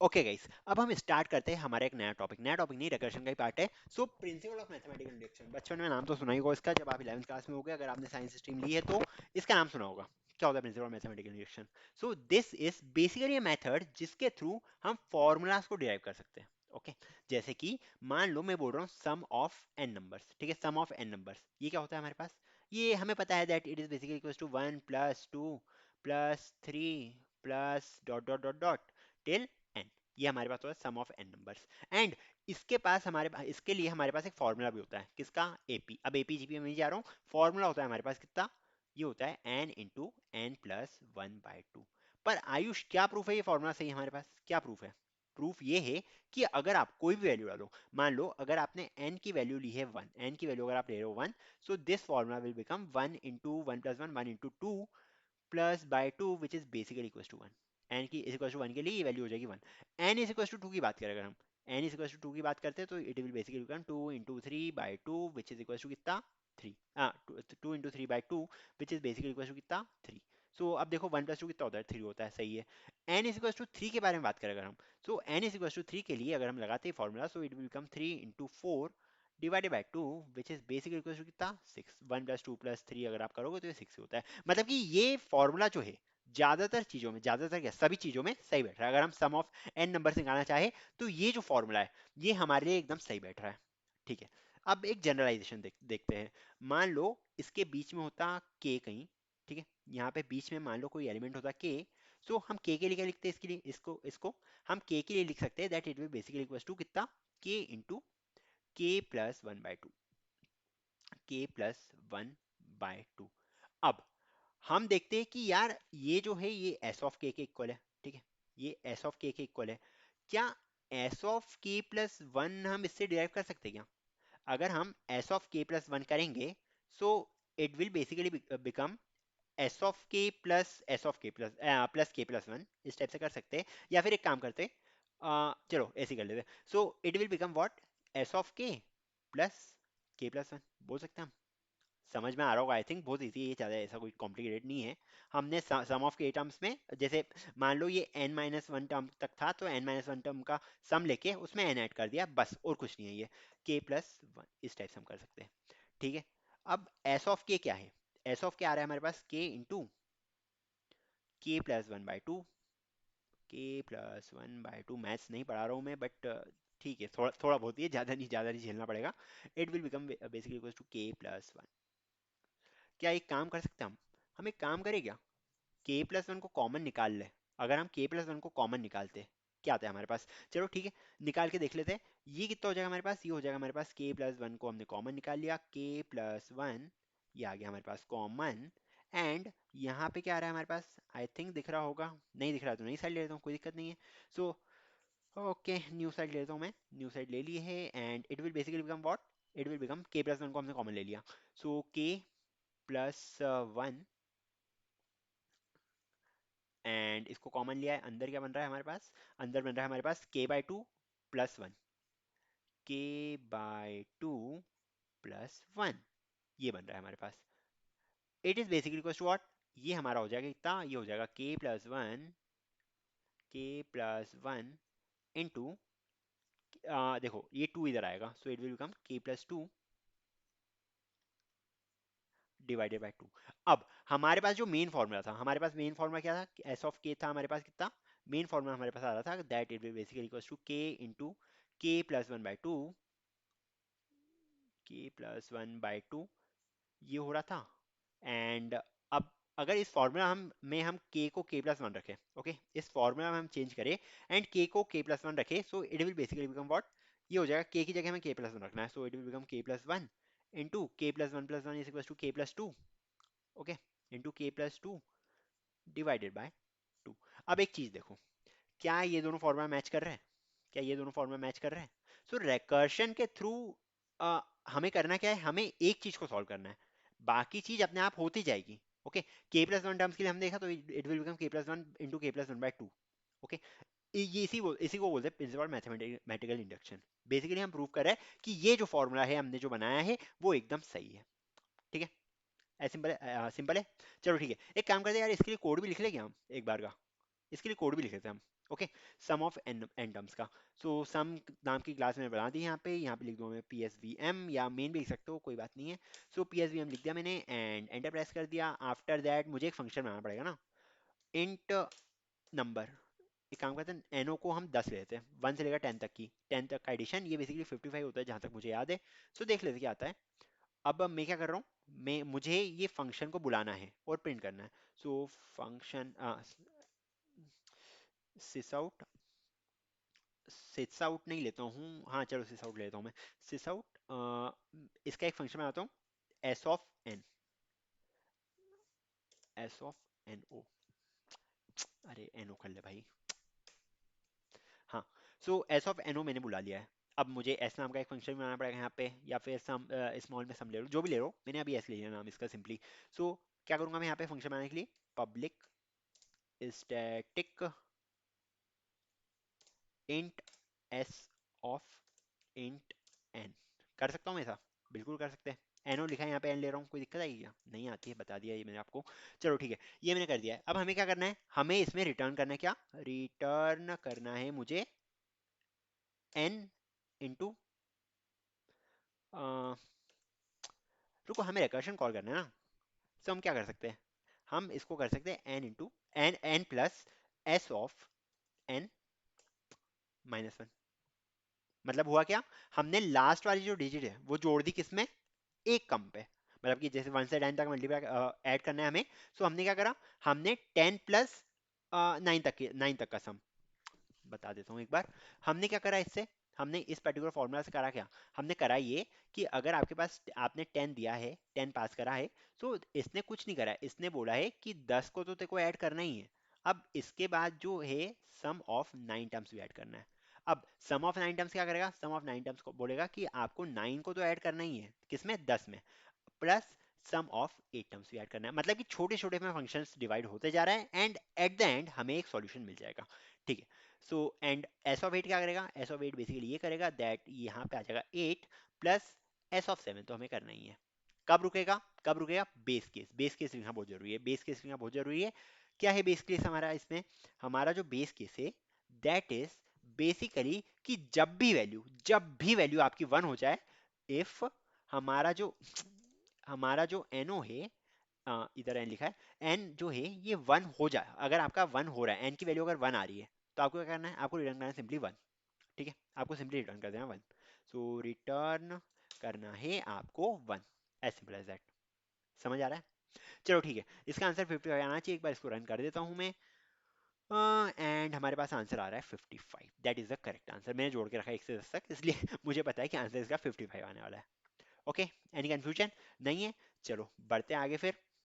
Okay guys, अब हम start करते हैं हमारा एक नया टॉपिक नहीं, रिकर्शन का ही पार्ट है। So principle of mathematical induction, बचपन में नाम तो सुना ही होगा इसका, जब आप 11th क्लास में हो गए, अगर आपने साइंस स्ट्रीम ली है तो इसका नाम सुना होगा। क्या होता है principle of mathematical induction? So this is basically a method जिसके थ्रू हम फॉर्मूलाज को डिराइव कर सकते हैं। ओके, जैसे कि मान लो मैं बोल रहा हूँ सम ऑफ एन नंबर्स, ठीक है, सम ऑफ एन नंबर्स, ये क्या होता है हमारे पास? ये हमें पता है that it is basically equals to 1 plus 2 plus 3 plus dot dot dot dot till n। ये हमारे पास होता है sum of n numbers. And इसके लिए हमारे पास एक फॉर्मूला भी होता है, किसका? एपी। अब एपी जीपी में नहीं जा रहा हूँ, फॉर्मूला होता है हमारे पास कितना? ये होता है एन इंटू एन प्लस 1/2। पर आयुष, क्या प्रूफ है ये फॉर्मूला सही है हमारे पास? क्या प्रूफ है? प्रूफ ये है कि अगर आप कोई भी वैल्यू डालो, मान लो अगर आपने n की वैल्यू ली है 1, n की वैल्यू अगर आप ले रहे हो 1, so this formula will become 1 into 1 plus 1, 1 into 2 plus by 2 which is basically equal to 1। N की इज इक्वल टू 1 के लिए ये वैल्यू हो जाएगी 1। एन इज इक्वल टू 2 की बात करें अगर हम, एन इज इक्वल टू 2 की बात करते हैं तो it will basically become 2 into 3 by 2 which is equal to कितना? 3। हाँ, 2 into 3 by 2 which is basically equal to कितना? 3। सो अब देखो 1 प्लस 2 कितना होता है? 3 होता है, सही है। एन इज इक्वल टू 3 के बारे में बात करें अगर हम, so n is equal to 3 के लिए अगर हम लगाते हैं formula, so it will become 3 into 4 divided by 2 which is basically equal to कितना? 6। 1 प्लस 2 प्लस 3 अगर आप करोगे तो ये 6 होता है। मतलब कि ये फॉर्मूला जो है ज्यादातर चीजों में, ज्यादातर क्या, सभी चीजों में सही बैठ रहा है। अगर हम सम ऑफ एन नंबर निकालना चाहे तो ये जो फॉर्मूला है ये हमारे लिए एकदम सही बैठ रहा है। ठीक है, अब एक जनरलाइजेशन देखते हैं। मान लो इसके बीच में होता के कहीं, ठीक है, यहाँ पे बीच में मान लो कोई एलिमेंट होता के। सो हम के लिए क्या लिखते हैं? इसके लिए इसको इसको हम के लिए लिख सकते हैं that it will basically equal to कितना? के इंटू के प्लस 1/2, के प्लस 1/2। अब हम देखते हैं कि यार ये जो है ये एस ऑफ के इक्वल है, ठीक है, ये एस ऑफ के इक्वल है। क्या एस ऑफ के प्लस 1 हम इससे डिराइव कर सकते हैं क्या? अगर हम एस ऑफ के प्लस 1 करेंगे, सो it will basically become S of के प्लस एस ऑफ के प्लस प्लस के प्लस 1, इस टाइप से कर सकते हैं। या फिर एक काम करते हैं, चलो ऐसे ही कर लेते। सो it will become what? S of के प्लस 1 बोल सकते हैं हम। समझ में आ रहा होगा आई थिंक, बहुत इजी है ये, ज़्यादा ऐसा कोई कॉम्प्लिकेटेड नहीं है। हमने सम ऑफ के टर्म्स में, जैसे मान लो ये n माइनस वन टर्म तक था तो n माइनस वन टर्म का सम लेके उसमें n ऐड कर दिया, बस और कुछ नहीं है ये। k प्लस 1 इस टाइप से हम कर सकते हैं। ठीक है, अब एस ऑफ के क्या है? एस ऑफ के आ रहा है हमारे पास k इंटू के प्लस 1/2। के प्लस 1/2, मैथ्स नहीं पढ़ा रहा हूँ मैं, बट ठीक है, थोड़ा थोड़ा बहुत ही है, ज़्यादा नहीं झेलना पड़ेगा। It will become basically equals to k plus 1। क्या एक काम कर सकते हैं हम एक काम करें क्या? के प्लस 1 को कॉमन निकाल ले। अगर हम के प्लस 1 को कॉमन निकालते, क्या आता है हमारे पास? चलो ठीक है, निकाल के देख लेते हैं। ये कितना हो जाएगा हमारे पास? ये हो जाएगा हमारे पास के प्लस 1 को हमने कॉमन निकाल लिया, के प्लस 1 ये आ गया हमारे पास कॉमन। एंड यहाँ पे क्या आ रहा है हमारे पास? आई थिंक दिख रहा होगा, नहीं दिख रहा तो नई साइड ले लेता हूँ, कोई दिक्कत नहीं है। सो ओके, न्यू साइड ले लेता हूँ मैं, न्यू साइड ले ली है। And it will basically become what? It will become के प्लस 1 को हमने कॉमन ले लिया, सो के प्लस 1, एंड इसको कॉमन लिया है, अंदर क्या बन रहा है हमारे पास? अंदर बन रहा है हमारे पास k/2 प्लस 1, k/2 प्लस 1, ये बन रहा है हमारे पास। It is basically equal to what? ये हमारा हो जाएगा कितना? ये हो जाएगा k+1 इंटू, देखो ये 2 इधर आएगा, सो it will become k+2 divided by 2। अब हमारे पास जो मेन फॉर्मूला था, हमारे पास मेन फॉर्मूला क्या था? एस ऑफ के था हमारे पास कितना? मेन फॉर्मूला हमारे पास आ रहा था that it will basically equals to k into k plus 1/2, के+1/2 ये हो रहा था। एंड अब अगर इस फॉर्मूला हम के को k प्लस 1 रखें, ओके, इस फॉर्मूला में हम चेंज करें एंड के को k प्लस 1 रखें, सो it will basically become what? ये हो जाएगा k की जगह हमें k प्लस 1 रखना है, so it will become k+1 into k+1+1 is equal to k+2, okay, into k+2 divided by 2। अब एक चीज देखो, क्या ये दोनों फॉर्मूला मैच कर रहे हैं? क्या ये दोनों फॉर्मूला मैच कर रहे हैं? सो रिकर्शन के थ्रू हमें करना क्या है? हमें एक चीज को सॉल्व करना है, बाकी चीज अपने आप होती जाएगी। ओके, के प्लस 1 टर्म्स के लिए हमने देखा तो it will become k+1 into k+1/2। Okay, ये इसी को बोलते हैं प्रिंसिपल मैथमेटिकल इंडक्शन। बेसिकली हम प्रूव कर रहे हैं कि ये जो फॉर्मूला है हमने जो बनाया है वो एकदम सही है। ठीक है, ऐसे सिंपल है, सिंपल है। चलो ठीक है, एक काम करते हैं यार, इसके लिए कोड भी लिख लेंगे हम एक बार का, इसके लिए कोड भी लिख लेते हैं हम। Okay, sum of n n terms का। सो सम नाम की क्लास मैंने बना दी यहाँ पे लिख दूँ मैं पी एस वी एम, या मेन भी लिख सकते हो, कोई बात नहीं है। सो पी एस वी एम लिख दिया मैंने एंड एंटर प्रेस कर दिया। आफ्टर दैट मुझे एक फंक्शन बनाना पड़ेगा ना, इंट नंबर। एक काम करते हैं, एनओ को हम 10 ले लेते हैं, 1 से लेकर 10 तक की, 10 तक का एडिशन, ये बेसिकली 55 होता है जहां तक मुझे याद है। सो देख लेते क्या आता है। अब मैं क्या कर रहा हूँ, मैं मुझे ये फंक्शन को बुलाना है और प्रिंट करना है। सो फंक्शन सिस आउट, सिस आउट नहीं लेता हूँ, हाँ चलो सिस आउट लेता हूँ मैं। सिस आउट, इसका एक फंक्शन बनाता हूँ, S of n, S of n o, अरे एन ओ कर ले भाई। हाँ, so S of n o मैंने बुला लिया है। अब मुझे एस नाम का एक फंक्शन बनाना पड़ेगा यहाँ पे, या फिर सम स्मॉल में सम ले लो, जो भी ले लो, मैंने अभी एस ले लिया नाम इसका सिंपली। सो क्या करूंगा मैं यहाँ पे फंक्शन बनाने के लिए, public static int S of int n. कर सकता हूँ मैं ऐसा, बिल्कुल कर सकते हैं। एनो लिखा है यहाँ पे, एन ले रहा हूँ, कोई दिक्कत आएगी क्या? नहीं आती है, बता दिया ये मैंने आपको। चलो ठीक है, ये मैंने कर दिया है। अब हमें क्या करना है, हमें इसमें रिटर्न करना है, क्या रिटर्न करना है मुझे, एन इंटू, रुको हमें रिकर्शन कॉल करना है ना। तो हम क्या कर सकते हैं, हम इसको कर सकते हैं n into n, n plus S of n minus one. मतलब हुआ क्या, हमने लास्ट वाली जो डिजिट है वो जोड़ दी किसमें, एक कम पे। मतलब कि जैसे 1 से 10 तक मल्टीप्लाई ऐड करना है हमें। सो हमने क्या करा, हमने 10 प्लस 9 तक के, 9 तक का सम, बता देता हूँ एक बार। हमने क्या करा इससे, हमने इस पर्टिकुलर फॉर्मूला से करा क्या, हमने करा ये कि अगर आपके पास, आपने 10 दिया है, 10 पास करा है, तो इसने कुछ नहीं करा है, इसने बोला है कि 10 को तो तेरे को ऐड करना ही है। अब इसके बाद जो है सम ऑफ 9 टर्म्स भी ऐड करना है। अब सम ऑफ 9 टर्म्स क्या करेगा, सम ऑफ 9 टर्म्स को बोलेगा कि आपको 9 को तो ऐड करना ही है, किसमें, 10 में, प्लस सम ऑफ 8 टर्म्स भी ऐड करना है। मतलब कि छोटे छोटे में फंक्शंस डिवाइड होते जा रहा है, एंड एट द एंड हमें एक सॉल्यूशन मिल जाएगा। ठीक है, so and S of eight क्या करेगा, एस ऑफ एट बेसिकली ये करेगा दैट यहाँ पे आ जाएगा 8 प्लस एस ऑफ 7, तो हमें करना ही है। कब रुकेगा, कब रुकेगा, बेस केस, बेस केस लिखना बहुत जरूरी है, बेस केस लिखना बहुत जरूरी है। क्या है बेस केस हमारा इसमें, हमारा जो बेस केस है दैट इज बेसिकली कि जब भी वैल्यू आपकी 1 हो जाए, इफ हमारा जो, हमारा जो एनओ है, इधर एन लिखा है, एन जो है ये 1 हो जाए, अगर आपका 1 हो रहा है, एन की वैल्यू अगर 1 आ रही है, तो आपको क्या करना है, आपको रिटर्न करना है सिंपली 1। ठीक है, आपको सिंपली रिटर्न कर देना 1। सो रिटर्न करना है आपको 1, एज सिंपल एज दैट। समझ आ रहा है? चलो ठीक है, इसका आंसर 55 आना चाहिए, एक बार इसको रन कर देता हूँ मैं। एंड हमारे पास आंसर आ रहा है 55, that is the correct answer. मैंने जोड़ के रखा है 1 से 10 तक, इसलिए मुझे पता है कि आंसर इसका 55 आने वाला है। ओके, एनी कंफ्यूजन नहीं है? चलो बढ़ते हैं आगे फिर।